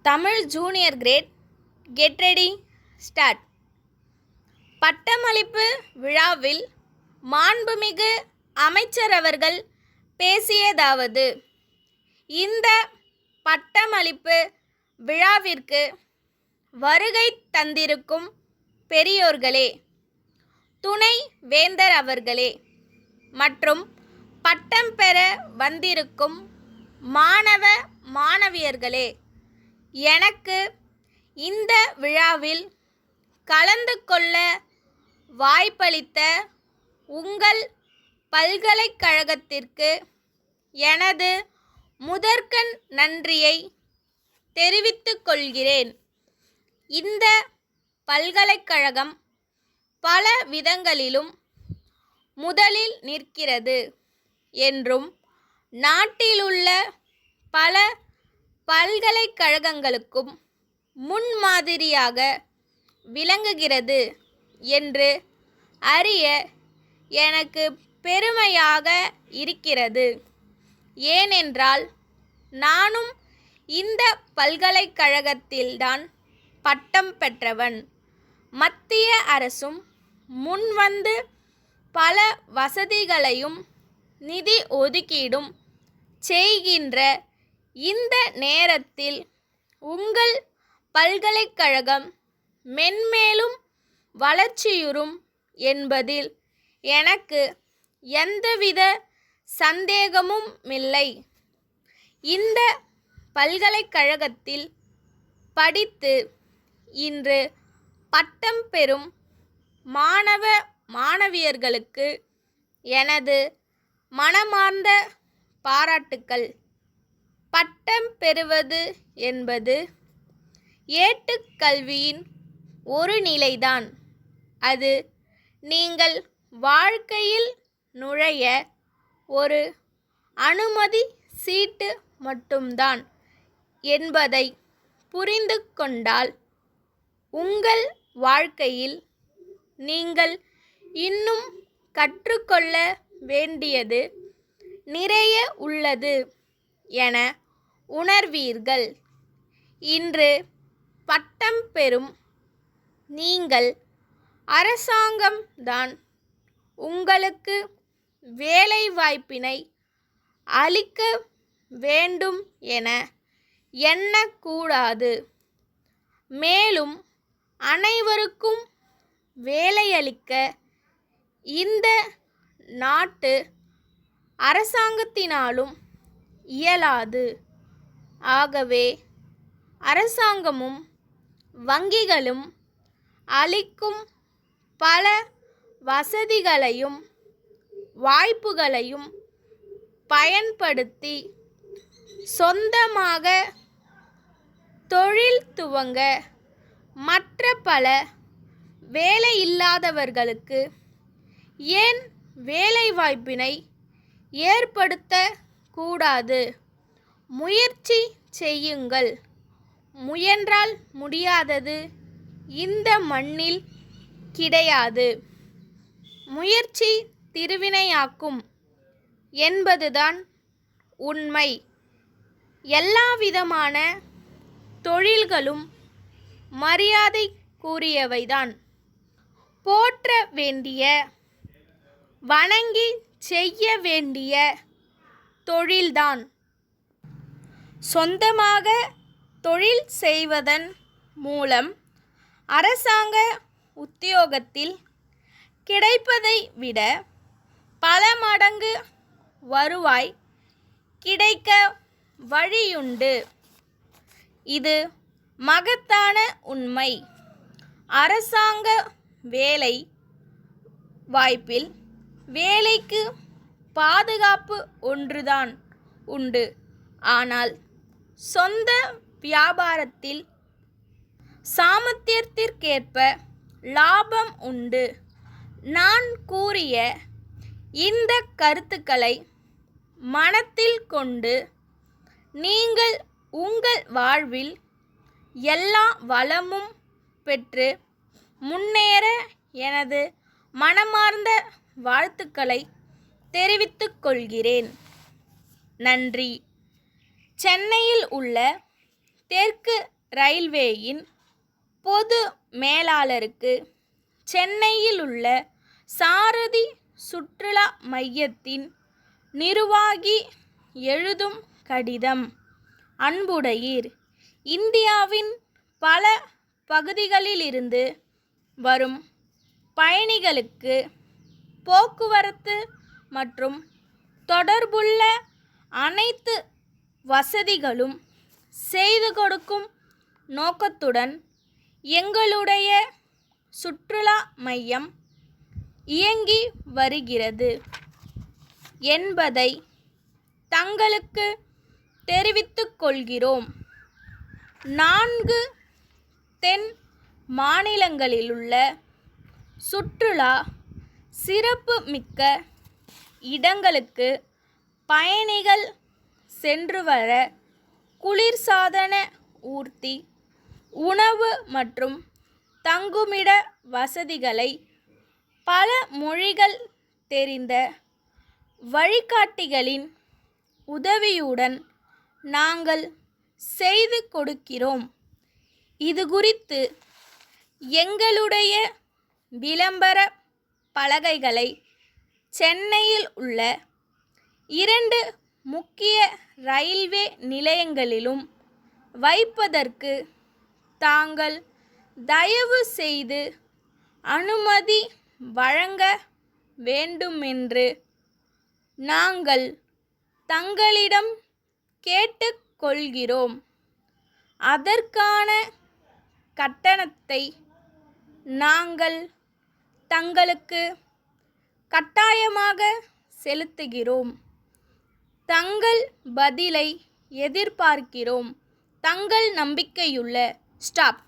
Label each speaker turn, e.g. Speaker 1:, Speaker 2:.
Speaker 1: Tamil junior great get ready start. பட்டமளிப்பு விழாவில் மாண்புமிகு அமைச்சர் அவர்கள் பேசியதாவது: இந்த பட்டமளிப்பு விழாவிற்கு வருகை தந்திருக்கும் பெரியோர்களே, துணை வேந்தர் அவர்களே மற்றும் பட்டம் பெற வந்திருக்கும் மாணவ மாணவியர்களே, எனக்கு இந்த விழாவில் கலந்து கொள்ள வாய்ப்பளித்த உங்கள் பல்கலைக்கழகத்திற்கு எனது முதற்கண் நன்றியை தெரிவித்துக் கொள்கிறேன். இந்த பல்கலைக்கழகம் பல விதங்களிலும் முதலில் நிற்கிறது என்றும் நாட்டிலுள்ள பல பல்கலைக்கழகங்களுக்கும் முன்மாதிரியாக விளங்குகிறது என்று அறிய எனக்கு பெருமையாக இருக்கிறது. ஏனென்றால் நானும் இந்த பல்கலைக்கழகத்தில்தான் பட்டம் பெற்றவன். மத்திய அரசும் முன்வந்து பல வசதிகளையும் நிதி ஒதுக்கீடும் செய்கின்ற இந்த நேரத்தில் உங்கள் பல்கலைக்கழகம் மென்மேலும் வளர்ச்சியுறும் என்பதில் எனக்கு எந்தவித சந்தேகமுமில்லை. இந்த பல்கலைக்கழகத்தில் படித்து இன்று பட்டம் பெறும் மாணவ மாணவியர்களுக்கு எனது மனமார்ந்த பாராட்டுக்கள். பட்டம் பெறுவது என்பது ஏட்டுக்கல்வியின் ஒரு நிலைதான். அது நீங்கள் வாழ்க்கையில் நுழைய ஒரு அனுமதி சீட்டு மட்டும்தான் என்பதை புரிந்து கொண்டால் உங்கள் வாழ்க்கையில் நீங்கள் இன்னும் கற்றுக்கொள்ள வேண்டியது நிறைய உள்ளது என உணர்வீர்கள். இன்று பட்டம் பெறும் நீங்கள் அரசாங்கம் தான் உங்களுக்கு வேலைவாய்ப்பினை அளிக்க வேண்டும் என எண்ணக்கூடாது. மேலும் அனைவருக்கும் வேலையளிக்க இந்த நாட்டு அரசாங்கத்தினாலும் இயலாது. ஆகவே அரசாங்கமும் வங்கிகளும் அளிக்கும் பல வசதிகளையும் வாய்ப்புகளையும் பயன்படுத்தி சொந்தமாக தொழில் துவங்க மற்ற பல வேலையில்லாதவர்களுக்கு ஏன் வேலைவாய்ப்பினை ஏற்படுத்த கூடாது? முயற்சி செய்யுங்கள். முயன்றால் முடியாதது இந்த மண்ணில் கிடையாது. முயற்சி திருவினையாக்கும் என்பதுதான் உண்மை. எல்லாவிதமான தொழில்களும் மரியாதைக்குரியவைதான். போற்ற வேண்டிய, வணங்கி செய்ய வேண்டிய தொழில்தான். சொந்தமாக தொழில் செய்வதன் மூலம் அரசாங்க உத்தியோகத்தில் கிடைப்பதை விட பல மடங்கு வருவாய் கிடைக்க வழியுண்டு. இது மகத்தான உண்மை. அரசாங்க வேலை வாய்ப்பில் வேலைக்கு பாதுகாப்பு ஒன்றுதான் உண்டு. ஆனால் சொந்த வியாபாரத்தில் சாமர்த்தியத்திற்கேற்ப லாபம் உண்டு. நான் கூறிய இந்த கருத்துக்களை மனத்தில் கொண்டு நீங்கள் உங்கள் வாழ்வில் எல்லா வளமும் பெற்று முன்னேற எனது மனமார்ந்த வாழ்த்துக்களை தெரிவித்துக் கொள்கிறேன். நன்றி. சென்னையில் உள்ள தெற்கு ரயில்வேயின் பொது மேலாளருக்கு சென்னையில் உள்ள சாரதி சுற்றுலா மையத்தின் நிர்வாகி எழுதும் கடிதம். அன்புடையீர், இந்தியாவின் பல பகுதிகளிலிருந்து வரும் பயணிகளுக்கு போக்குவரத்து மற்றும் தொடர்புள்ள அனைத்து வசதிகளும் செய்து கொடுக்கும் நோக்கத்துடன் எங்களுடைய சுற்றுலா மையம் இயங்கி வருகிறது என்பதை தங்களுக்கு தெரிவித்துக் கொள்கிறோம். 4 தென் மாநிலங்களிலுள்ள சுற்றுலா சிறப்பு மிக்க இடங்களுக்கு பயணிகள் சென்று வர குளிர்சாதன ஊர்தி, உணவு மற்றும் தங்குமிட வசதிகளை பல மொழிகள் தெரிந்த வழிகாட்டிகளின் உதவியுடன் நாங்கள் செய்து கொடுக்கிறோம். இது குறித்து எங்களுடைய விளம்பர பலகைகளை சென்னையில் உள்ள 2 முக்கிய ரயில்வே நிலையங்களிலும் வைப்பதற்கு தாங்கள் தயவு செய்து அனுமதி வழங்க வேண்டுமென்று நாங்கள் தங்களிடம் கேட்டுக்கொள்கிறோம். அதற்கான கட்டணத்தை நாங்கள் தங்களுக்கு கட்டாயமாக செலுத்துகிறோம். தங்கள் பதிலை எதிர்பார்க்கிறோம். தங்கள் நம்பிக்கையுள்ள ஸ்டாப்.